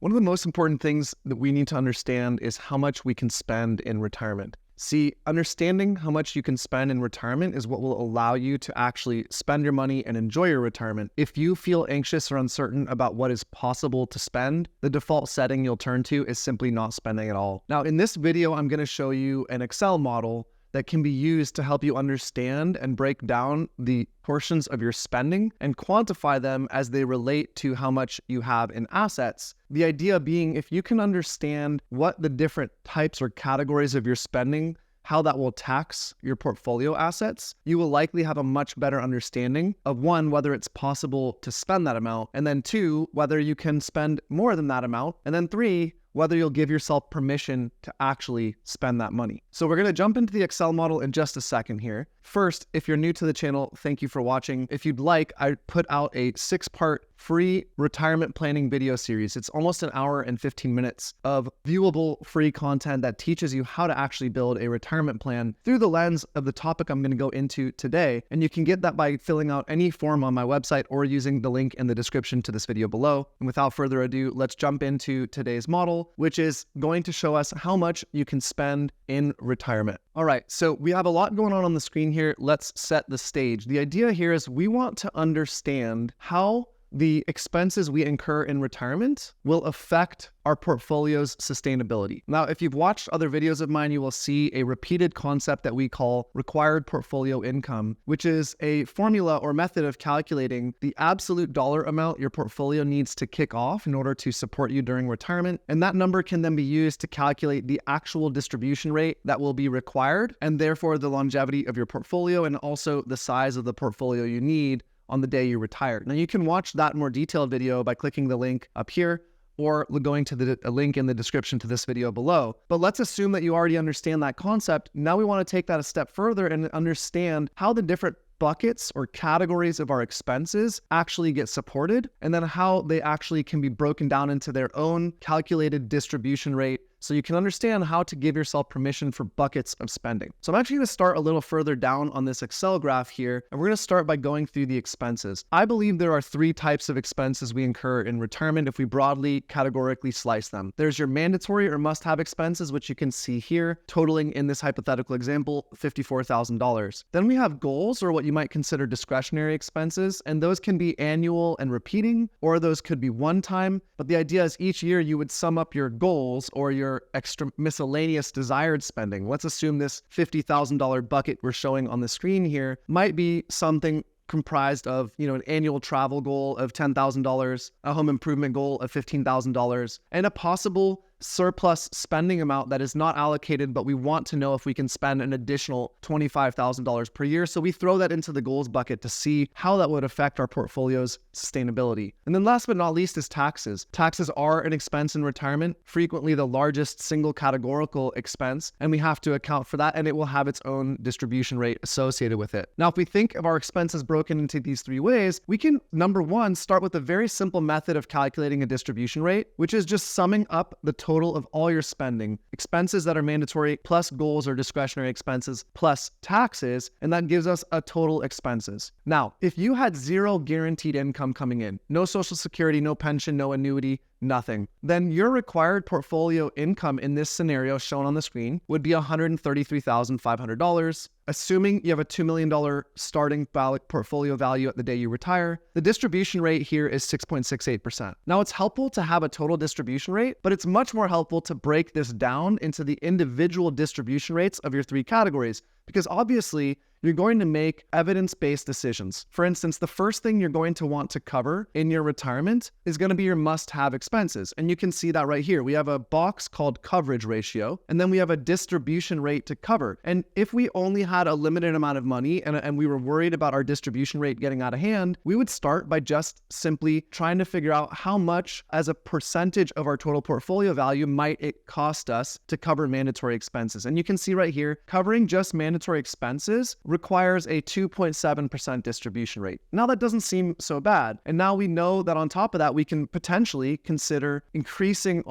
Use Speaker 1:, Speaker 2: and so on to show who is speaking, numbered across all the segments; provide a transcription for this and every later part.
Speaker 1: One of the most important things that we need to understand is how much we can spend in retirement. See, understanding how much you can spend in retirement is what will allow you to actually spend your money and enjoy your retirement. If you feel anxious or uncertain about what is possible to spend, the default setting you'll turn to is simply not spending at all. Now, in this video, I'm going to show you an Excel model that can be used to help you understand and break down the portions of your spending and quantify them as they relate to how much you have in assets. The idea being, if you can understand what the different types or categories of your spending, how that will tax your portfolio assets, you will likely have a much better understanding of one, whether it's possible to spend that amount, and then two, whether you can spend more than that amount, and then three, whether you'll give yourself permission to actually spend that money. So we're going to jump into the Excel model in just a second here. First, if you're new to the channel, thank you for watching. If you'd like, I put out a 6-part free retirement planning video series. It's almost an hour and 15 minutes of viewable free content that teaches you how to actually build a retirement plan through the lens of the topic I'm going to go into today. And you can get that by filling out any form on my website or using the link in the description to this video below. And without further ado, let's jump into today's model, which is going to show us how much you can spend in retirement. All right, so we have a lot going on the screen here. Let's set the stage. The idea here is we want to understand how the expenses we incur in retirement will affect our portfolio's sustainability. Now, if you've watched other videos of mine, you will see a repeated concept that we call required portfolio income, which is a formula or method of calculating the absolute dollar amount your portfolio needs to kick off in order to support you during retirement. And that number can then be used to calculate the actual distribution rate that will be required, and therefore the longevity of your portfolio and also the size of the portfolio you need on the day you retire. Now, you can watch that more detailed video by clicking the link up here or going to the link in the description to this video below. But let's assume that you already understand that concept. Now we want to take that a step further and understand how the different buckets or categories of our expenses actually get supported, and then how they actually can be broken down into their own calculated distribution rate, so you can understand how to give yourself permission for buckets of spending. So I'm actually going to start a little further down on this Excel graph here, and we're going to start by going through the expenses. I believe there are 3 types of expenses we incur in retirement if we broadly categorically slice them. There's your mandatory or must-have expenses, which you can see here, totaling in this hypothetical example, $54,000. Then we have goals, or what you might consider discretionary expenses, and those can be annual and repeating, or those could be one-time. But the idea is each year you would sum up your goals or your extra miscellaneous desired spending. Let's assume this $50,000 bucket we're showing on the screen here might be something comprised of, an annual travel goal of $10,000, a home improvement goal of $15,000, and a possible surplus spending amount that is not allocated, but we want to know if we can spend an additional $25,000 per year. So we throw that into the goals bucket to see how that would affect our portfolio's sustainability. And then last but not least is taxes. Taxes are an expense in retirement, frequently the largest single categorical expense, and we have to account for that, and it will have its own distribution rate associated with it. Now, if we think of our expenses broken into these 3 ways, we can, number 1, start with a very simple method of calculating a distribution rate, which is just summing up the total of all your spending, expenses that are mandatory plus goals or discretionary expenses plus taxes, and that gives us a total expenses. Now, if you had 0 guaranteed income coming in, no Social Security, no pension, no annuity, nothing, then your required portfolio income in this scenario shown on the screen would be $133,500. Assuming you have a $2 million starting portfolio value at the day you retire, the distribution rate here is 6.68%. Now, it's helpful to have a total distribution rate, but it's much more helpful to break this down into the individual distribution rates of your 3 categories, because obviously you're going to make evidence-based decisions. For instance, the first thing you're going to want to cover in your retirement is going to be your must-have expenses. And you can see that right here. We have a box called coverage ratio, and then we have a distribution rate to cover. And if we only had a limited amount of money and we were worried about our distribution rate getting out of hand, we would start by just simply trying to figure out how much as a percentage of our total portfolio value might it cost us to cover mandatory expenses. And you can see right here, covering just mandatory expenses requires a 2.7% distribution rate. Now that doesn't seem so bad. And now we know that on top of that, we can potentially consider increasing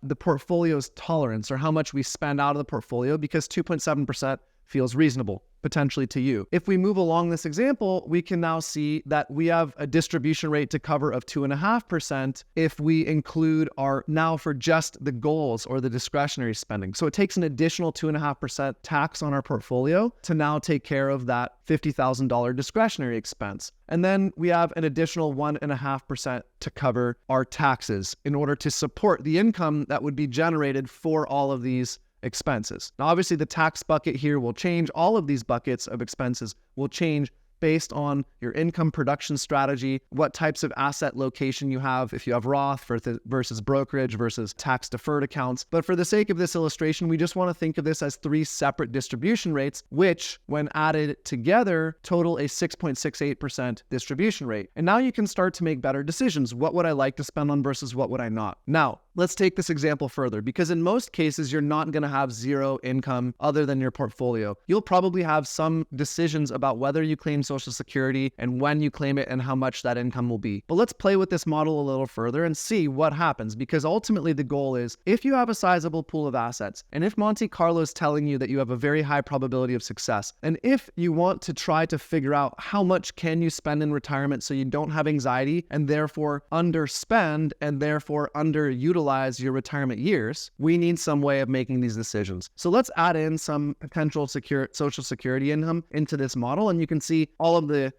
Speaker 1: the portfolio's tolerance, or how much we spend out of the portfolio, because 2.7% feels reasonable potentially to you. If we move along this example, we can now see that we have a distribution rate to cover of 2.5% if we include our, now for just the goals or the discretionary spending. So it takes an additional 2.5% tax on our portfolio to now take care of that $50,000 discretionary expense. And then we have an additional 1.5% to cover our taxes in order to support the income that would be generated for all of these expenses. Now, obviously, the tax bucket here will change. All of these buckets of expenses will change based on your income production strategy, what types of asset location you have, if you have Roth versus brokerage versus tax deferred accounts. But for the sake of this illustration, we just want to think of this as 3 separate distribution rates, which when added together total a 6.68% distribution rate. And now you can start to make better decisions. What would I like to spend on versus what would I not? Now, let's take this example further, because in most cases, you're not going to have zero income other than your portfolio. You'll probably have some decisions about whether you claim Social Security and when you claim it and how much that income will be. But let's play with this model a little further and see what happens, because ultimately the goal is, if you have a sizable pool of assets, and if Monte Carlo is telling you that you have a very high probability of success, and if you want to try to figure out how much can you spend in retirement so you don't have anxiety and therefore underspend and therefore underutilize your retirement years, we need some way of making these decisions. So let's add in some potential Social Security income into this model, and you can see all of the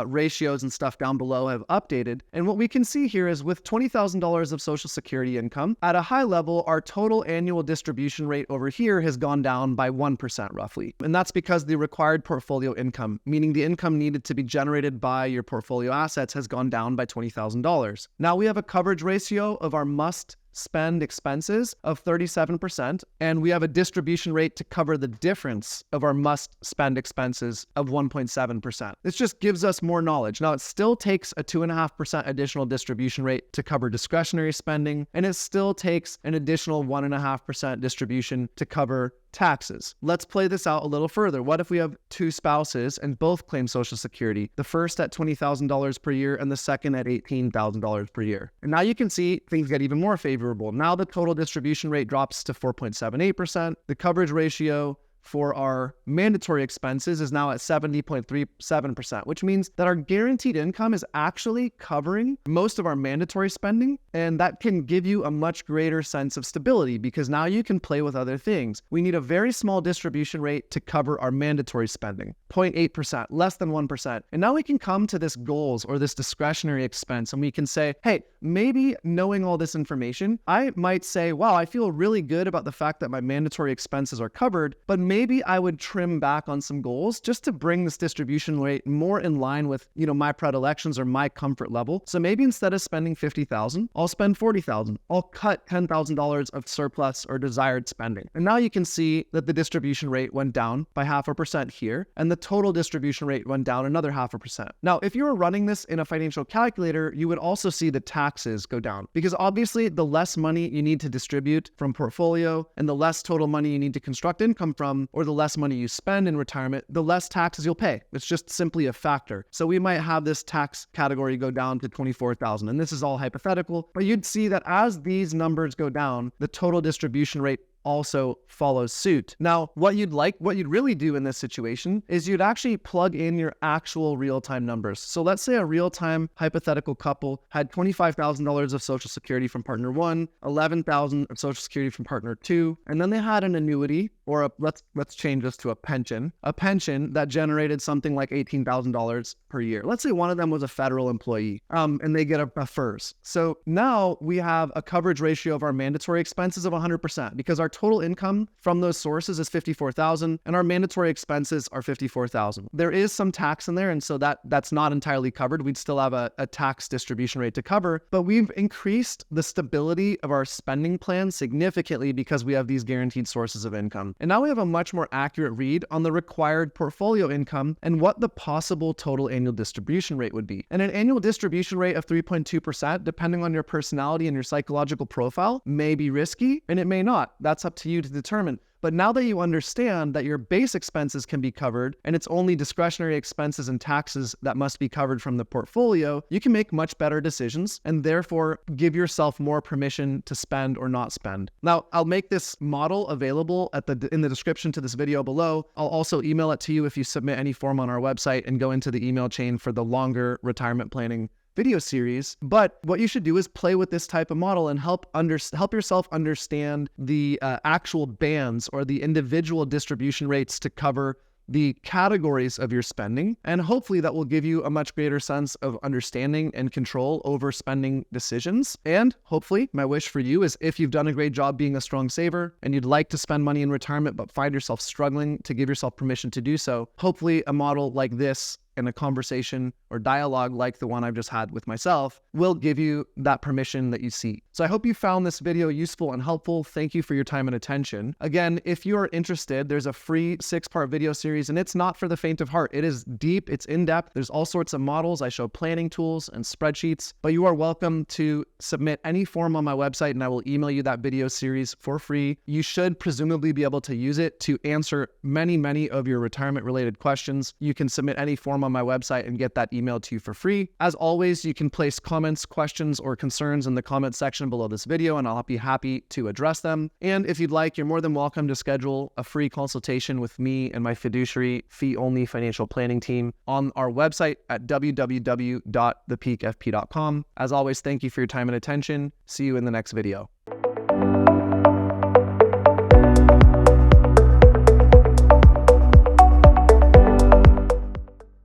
Speaker 1: ratios and stuff down below have updated. And what we can see here is with $20,000 of Social Security income, at a high level, our total annual distribution rate over here has gone down by 1% roughly. And that's because the required portfolio income, meaning the income needed to be generated by your portfolio assets, has gone down by $20,000. Now we have a coverage ratio of our must spend expenses of 37%, and we have a distribution rate to cover the difference of our must spend expenses of 1.7%. This just gives us more knowledge. Now, it still takes a 2.5% additional distribution rate to cover discretionary spending, and it still takes an additional 1.5% distribution to cover taxes. Let's play this out a little further. What if we have 2 spouses and both claim Social Security, the first at $20,000 per year and the second at $18,000 per year? And now you can see things get even more favorable. Now the total distribution rate drops to 4.78%. The coverage ratio for our mandatory expenses is now at 70.37%, which means that our guaranteed income is actually covering most of our mandatory spending. And that can give you a much greater sense of stability, because now you can play with other things. We need a very small distribution rate to cover our mandatory spending, 0.8%, less than 1%. And now we can come to this goals or this discretionary expense, and we can say, hey, maybe knowing all this information, I might say, wow, I feel really good about the fact that my mandatory expenses are covered, but maybe I would trim back on some goals just to bring this distribution rate more in line with, my predilections or my comfort level. So maybe instead of spending $50,000, I'll spend $40,000. I'll cut $10,000 of surplus or desired spending. And now you can see that the distribution rate went down by 0.5% here, and the total distribution rate went down another 0.5%. Now, if you were running this in a financial calculator, you would also see the taxes go down, because obviously the less money you need to distribute from portfolio and the less total money you need to construct income from, or the less money you spend in retirement, the less taxes you'll pay. It's just simply a factor. So we might have this tax category go down to $24,000, and this is all hypothetical, but you'd see that as these numbers go down, the total distribution rate also follows suit. Now, what you'd really do in this situation is you'd actually plug in your actual real-time numbers. So let's say a real-time hypothetical couple had $25,000 of Social Security from partner 1, $11,000 of Social Security from partner 2, and then they had an annuity, or let's change this to a pension that generated something like $18,000 per year. Let's say one of them was a federal employee, and they get a FERS. So now we have a coverage ratio of our mandatory expenses of 100%, because our total income from those sources is $54,000, and our mandatory expenses are $54,000. There is some tax in there, and so that's not entirely covered. We'd still have a tax distribution rate to cover, but we've increased the stability of our spending plan significantly because we have these guaranteed sources of income. And now we have a much more accurate read on the required portfolio income and what the possible total annual distribution rate would be. And an annual distribution rate of 3.2%, depending on your personality and your psychological profile, may be risky, and it may not. That's up to you to determine. But now that you understand that your base expenses can be covered and it's only discretionary expenses and taxes that must be covered from the portfolio, you can make much better decisions and therefore give yourself more permission to spend or not spend. Now, I'll make this model available in the description to this video below. I'll also email it to you if you submit any form on our website and go into the email chain for the longer retirement planning video series. But what you should do is play with this type of model and help yourself understand the actual bands or the individual distribution rates to cover the categories of your spending. And hopefully that will give you a much greater sense of understanding and control over spending decisions. And hopefully my wish for you is, if you've done a great job being a strong saver and you'd like to spend money in retirement but find yourself struggling to give yourself permission to do so, hopefully a model like this and a conversation or dialogue like the one I've just had with myself will give you that permission that you seek. So I hope you found this video useful and helpful. Thank you for your time and attention. Again, if you are interested, there's a free 6-part video series, and it's not for the faint of heart. It is deep, it's in-depth. There's all sorts of models. I show planning tools and spreadsheets, but you are welcome to submit any form on my website and I will email you that video series for free. You should presumably be able to use it to answer many of your retirement related questions. You can submit any form on my website and get that emailed to you for free. As always, you can place comments, questions, or concerns in the comment section below this video, and I'll be happy to address them. And if you'd like, you're more than welcome to schedule a free consultation with me and my fiduciary fee-only financial planning team on our website at www.thepeakfp.com. As always, thank you for your time and attention. See you in the next video.